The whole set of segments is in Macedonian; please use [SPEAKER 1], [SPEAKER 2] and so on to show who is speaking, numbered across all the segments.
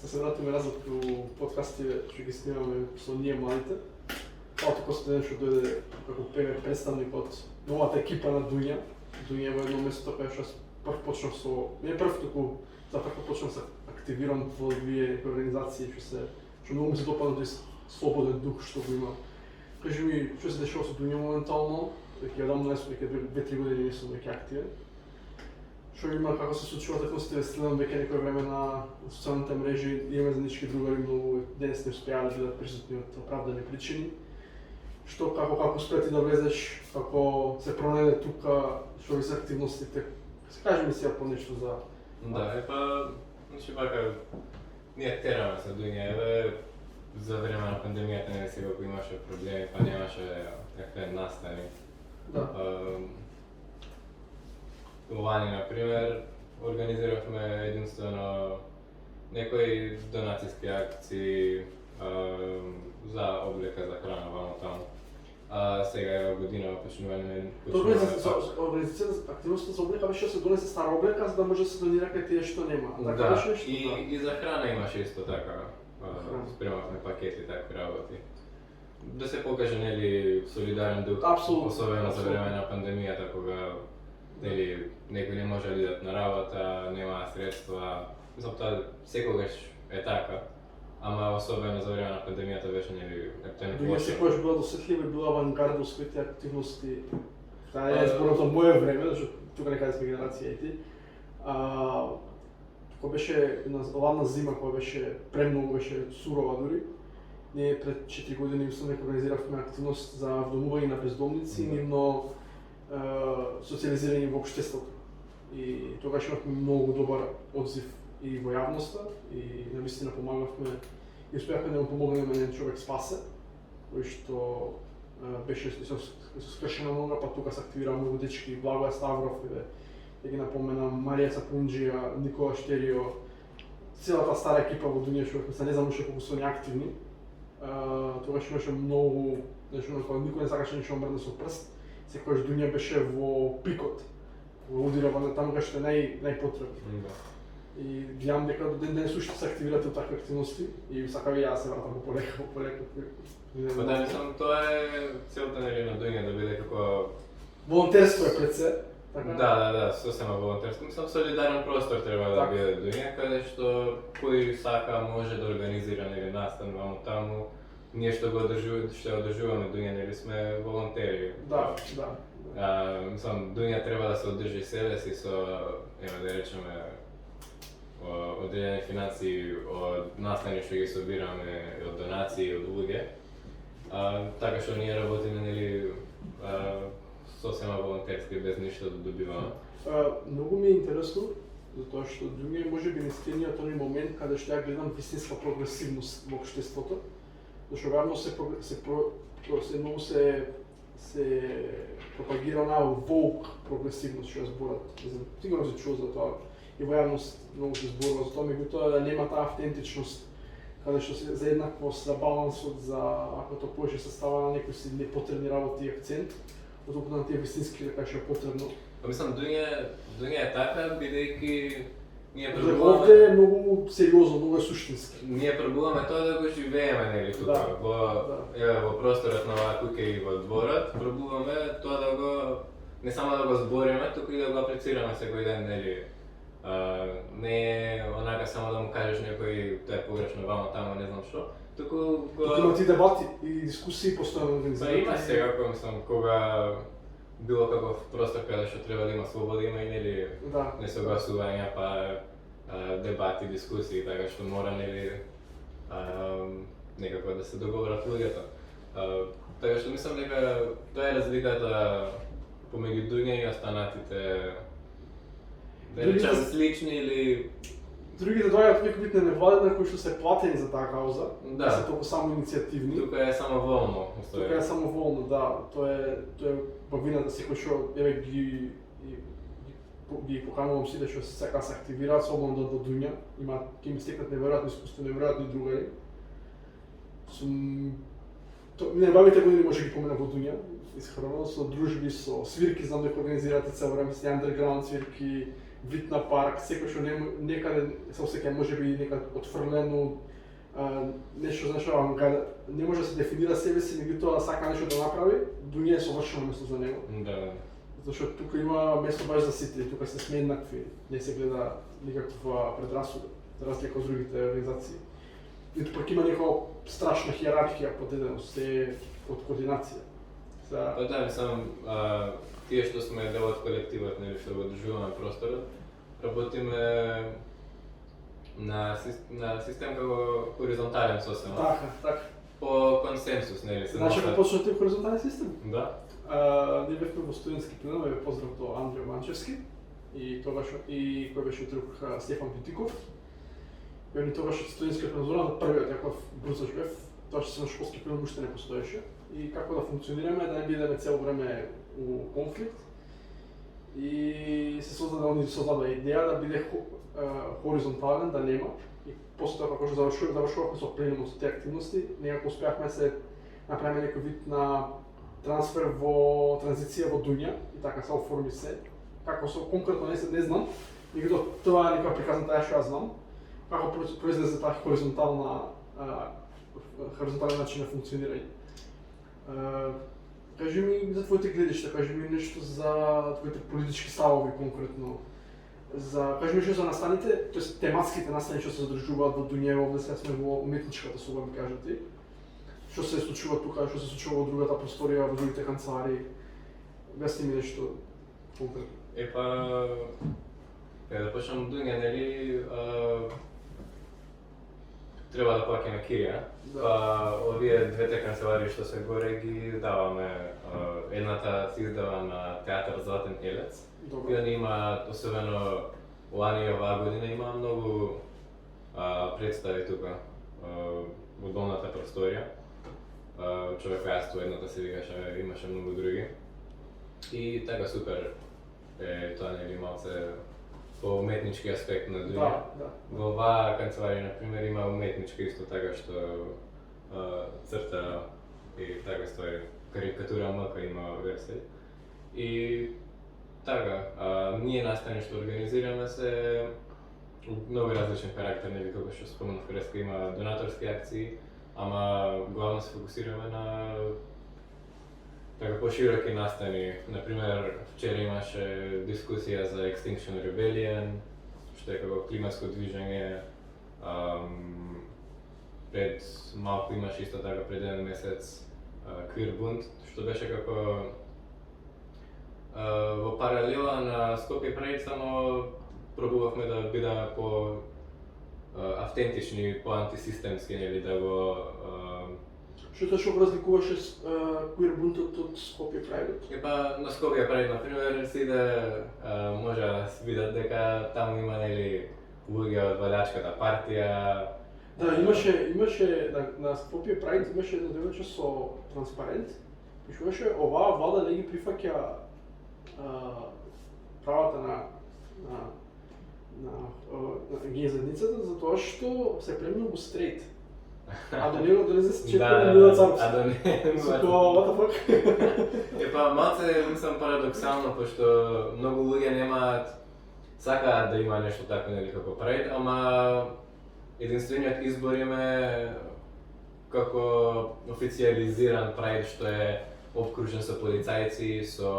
[SPEAKER 1] се вратиме назад у подкастите што ги снимаме со ние младите. Палто Костадин што дојде како представник од новата екипа на Дуња. Дуња е во едно место кај што прв почнав не прв, туку запрво почнав се активирам во две организации што многу ми се допадна тој слободен дух што го има. Кажи ми, што се дешава со Дуња моментално? Веќе одамна веќе 2-3 години не сум веќе активен. Што има, како се случува, така сте следам веќе некој време на социјалните мрежи, имаме заеднички другари, многу денес не успеале да бидат присутни од оправдани причини. Што, како успети да влезеш, како се пронајде тука, што ви се активностите? Се кажи ми сега по нешто за...
[SPEAKER 2] Да, значи вака, ние тераме со Дуња, за време на пандемијата не сега ако имаше проблеми, па немаше какви настани.
[SPEAKER 1] Да.
[SPEAKER 2] Лани, например, организиравме единствено некои донацијски акции за облека за храна вамо таму. Сега е година почнуваме
[SPEAKER 1] Организацијата активноста за облека беше да се донесе стара облека за да може да се донира кај тие што нема. Така беше нешто?
[SPEAKER 2] И за храна имаше исто така. Спремавме пакети, такви работи. Да се покаже, нели, солидарен дух, особено за време на пандемијата, кога нели некои не може да идат на работа, нема средства. Мислам, тоа секогаш е така, ама особено за време на пандемијата беше нели ептено
[SPEAKER 1] Дуња секогаш била досетлива и била авангарда во своите активности. Таа е зборот за моје време, зашто тука некаде сме генерација и ти. Кога беше ладна зима, кога беше премногу, беше сурова дури, ние пред 4 години мислам дека организиравме активност за вдомување на бездомници, нивно социализирање во општеството. И тогаш имавме многу добар одзив и во јавноста и навистина помагавме и успеавме да му помогнеме на еден човек спасе, кој што беше со скршена нога, па тука се активира многу дечки, Благоја Ставров, да ги напоменам, Марија Сапунџија, Никола Штерио, целата стара екипа во Дуња, што не знам уште колку се они активни. Тогаш имаше многу, нешто на кога никој не сакаше ништо мрдне со прст, секогаш Дуња беше во пикот, во удирава таму кај што е најпотребно. И гледам дека до ден денес уште се активирате од такви активности и сакам и јас се вратам полека.
[SPEAKER 2] Па да, мислам, тоа е целта на Дуња, да биде како...
[SPEAKER 1] Волонтерство е пред се.
[SPEAKER 2] Да, сосема волонтерство. Мислам, солидарен простор треба да биде Дуња, каде што кој сака може да организира нели настан вамо таму. Ние што одржуваме Дуња, нели сме волонтери.
[SPEAKER 1] Да.
[SPEAKER 2] Мислам, Дуња треба да се одржи себе си со, да речеме, одредени финанси од настани што ги собираме, од донации, од луѓе. Така што ние работиме, нели, сосема волонтерски, без ништо да добиваме.
[SPEAKER 1] Многу ми е интересно, затоа што Дуња е можеби најстениот тој момент каде што ја гледам вистинска прогресивност во општеството, зашто реално многу се пропагира на воук прогресивност што ја зборат. Сигурно се чува за тоа и во јавност многу се зборува за тоа, меѓутоа нема таа автентичност каде што се за еднаквост, за балансот, за ако тоа повеќе се става на некои си непотребни работи и акцент, отколку на тие вистински дека што е потребно.
[SPEAKER 2] Па мислам, Дуња е така, бидејќи ние
[SPEAKER 1] пробуваме... Овде е многу сериозно, многу е суштински.
[SPEAKER 2] Ние пробуваме тоа да го живееме, нели, тука, во просторот на оваа куќа и во дворот, пробуваме тоа да го, не само да го збориме, туку и да го аплицираме секој ден, нели. Не е онака само да му кажеш некој тоа е погрешно вамо таму, не знам што, туку го...
[SPEAKER 1] Туку има ти дебати и дискусии постојано организирани.
[SPEAKER 2] Има секако, мислам, кога било каков простор каде што треба да има слобода, има и нели несогласувања, па дебати, дискусии, така што мора нели некако да се договорат луѓето. Така што мислам дека тоа е разликата помеѓу Дуња и останатите, да речем слични или...
[SPEAKER 1] Другите доаѓаат некои вид невладени кои што се платени за таа кауза,
[SPEAKER 2] да
[SPEAKER 1] се толку само иницијативни.
[SPEAKER 2] Тука е само волно.
[SPEAKER 1] Тука е само волно, да. Тоа е бавината секој што ги поканувам сите што се сака се активираат слободно до Дуња, ќе им стекнат неверојатно искуство, неверојатни другари. Небавите години може ги помена во Дуња, исхрано со дружби, со свирки, знам дека организирате цел време, со underground свирки, вид на парк, секој што некаде се осеќа можеби некаде отфрлено, нешто, знаеш, не може да се дефинира себе си, меѓутоа сака нешто да направи, дуње е совршено место за него.
[SPEAKER 2] Да.
[SPEAKER 1] Зашто тука има место баш за сите, тука се сме еднакви, не се гледа никаква предрасуда, за разлика од другите организации. Ниту пак има некоја страшна хиерархија, подеденост, се од координација.
[SPEAKER 2] Па да, мислам, тие што сме дел од колективот, нели, што го одржуваме просторот, работиме на систем како хоризонтален сосема.
[SPEAKER 1] Така.
[SPEAKER 2] По консенсус, нели?
[SPEAKER 1] Значи како почнете хоризонтален систем?
[SPEAKER 2] Да.
[SPEAKER 1] Ние бевме во студентски пленум, бе поздрав до Андрио Манчевски и кој беше друг Стефан Бутиков. Бе тогаш од студентски пленум, првиот јаков брзаш бев, тоа што се на школски пленум уште не постоеше. И како да функционираме, да не бидеме цело време у конфликт. И се создаде идеја да биде хоризонтален, да нема. И после тоа како што завршувавме со пленумот со тие активности, некако успеавме се направиме некој вид на трансфер во транзиција во Дуња и така се оформи се. Како со конкретно не знам, меѓутоа тоа е некоја приказна таа што ја знам. Како произлезе таа хоризонтален начин на функционирање. Кажи ми за твоите гледишта, кажи ми нешто за твоите политички ставови конкретно. Кажи ми нешто за настаните, тоест тематските настани што се задржуваат во Дуња, овде сега сме во уметничката соба, ми кажете. Што се случува тука, што се случува во другата просторија, во другите канцеларии. Објасни ми нешто конкретно.
[SPEAKER 2] Да почнам од Дуња, нели, треба да плаќаме кирија. Овие двете канцеларии што се горе ги даваме. Едната се издава на Театар Златен елец. И они имаат, особено лани и оваа година, има многу представи тука во долната просторија. Човекојаство едната се викаше, имаше многу други. И така супер е тоа, нели, малце по уметнички аспект на Дуња. Во оваа канцеларија, например, има уметничка исто така што црта и така ствари, карикатура мъка има версија. И така, ние настани што организираме се многу различен карактер, нели, како што споменав преска, има донаторски акции, ама главно се фокусираме на така пошироки настани. Например, вчера имаше дискусија за Extinction Rebellion, што е како климатско движење. Пред малку имаше исто така, пред еден месец, Queer Bund, што беше како во паралела на Скопје Прайд, само пробувавме да бидеме по автентични, по антисистемски, нели, да го
[SPEAKER 1] Што точно го разликуваше Queer Bund-от од Скопје Прайдот?
[SPEAKER 2] На Скопје Прайд, например, сите може да се видат дека таму има, нели, луѓе од валјачката партија.
[SPEAKER 1] Да, имаше на Скопје Прайд имаше едно девојче со транспарент, пишуваше оваа влада не ги прифаќа правата на геј заедницата затоа што се премногу стрейт. А да не се чекува да бидат царски.
[SPEAKER 2] А да не.
[SPEAKER 1] What the fuck?
[SPEAKER 2] Малце мислам парадоксално, пошто многу луѓе немаат, сакаат да има нешто така, нели, како Прайд, ама единствениот избор им е како официализиран Прайд, што е обкружен со полицајци, со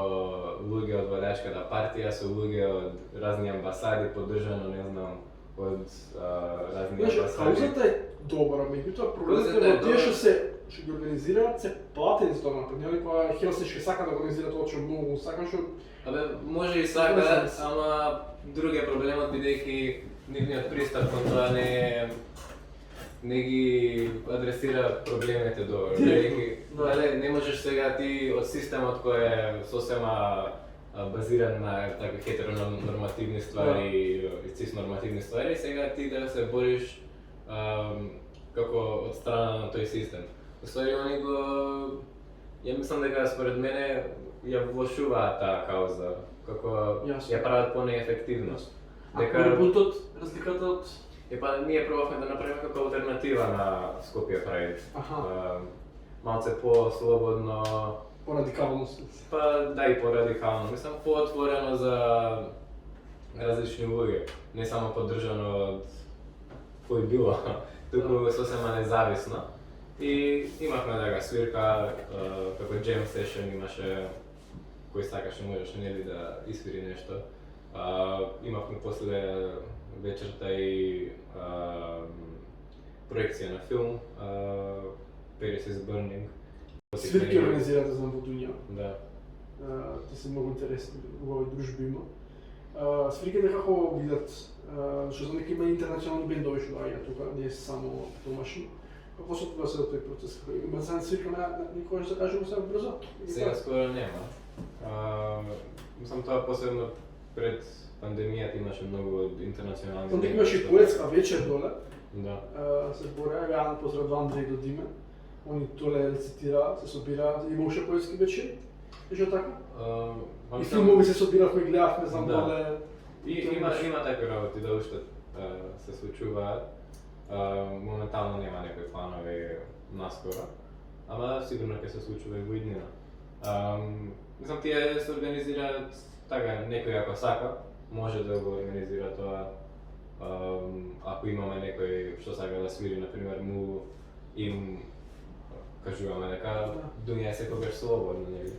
[SPEAKER 2] луѓе од валјачката партија, со луѓе од разни амбасади, поддржано, не знам, од разни амбасади.
[SPEAKER 1] Каузата е добра, меѓутоа проблемот е во тие што ги организираат се платени за тоа напред. Нели кога Хелсиншки сака да организира тоа што многу сака, што
[SPEAKER 2] може и сака, ама друг е проблемот, бидејќи нивниот пристап кон тоа не ги адресира проблемите добро. Не можеш сега ти од системот кој е сосема базиран на така хетеронормативни ствари и цис-нормативни ствари, сега ти да се бориш како од страна на тој систем. Уствари, они го... Ја мислам дека според мене ја влошуваат таа кауза, како ја прават по-неефективно.
[SPEAKER 1] Дека бунтот, разликата од...
[SPEAKER 2] Ние пробавме да направиме како алтернатива на Скопје Прайд. Малце по-слободно...
[SPEAKER 1] По-радикално.
[SPEAKER 2] Да, и по-радикално. Мислам, по-отворено за различни луѓе, не само поддржано од кој било, туку сосема независно. И имавме така свирка, како jam session имаше, кој сакаше можеше нели да испири нешто. Имавме после вечерта и проекција на филм, Paris is Burning.
[SPEAKER 1] Свирки организирате за Будуња.
[SPEAKER 2] Да.
[SPEAKER 1] Те се многу интересни, убави дружби има. Свирките како видат, што знам дека има интернационални бендови што доаѓаат тука, не е само домашни. Како се одвива се тој процес? Има за свирка никој што кажува се брзо?
[SPEAKER 2] Сега скоро нема. Мислам тоа посебно пред пандемијата имаше многу интернационални.
[SPEAKER 1] Там имаше и поетска вечер доле.
[SPEAKER 2] Да.
[SPEAKER 1] Се збореа, јан поздрав до Андреј и до Диме. Они доле рецитираат, се собираат, има уште поетски вечери. Беше така? И филмови се собиравме, гледавме, знам доле.
[SPEAKER 2] Има такви работи да уште се случуваат. Моментално нема некои планови наскоро, ама сигурно ќе се случува и во иднина. Мислам, тие се организираат така, некој ако сака, може да го организира тоа. Ако имаме некој што сака да свири, например, му им кажуваме дека Дуња е секогаш слободна, нели?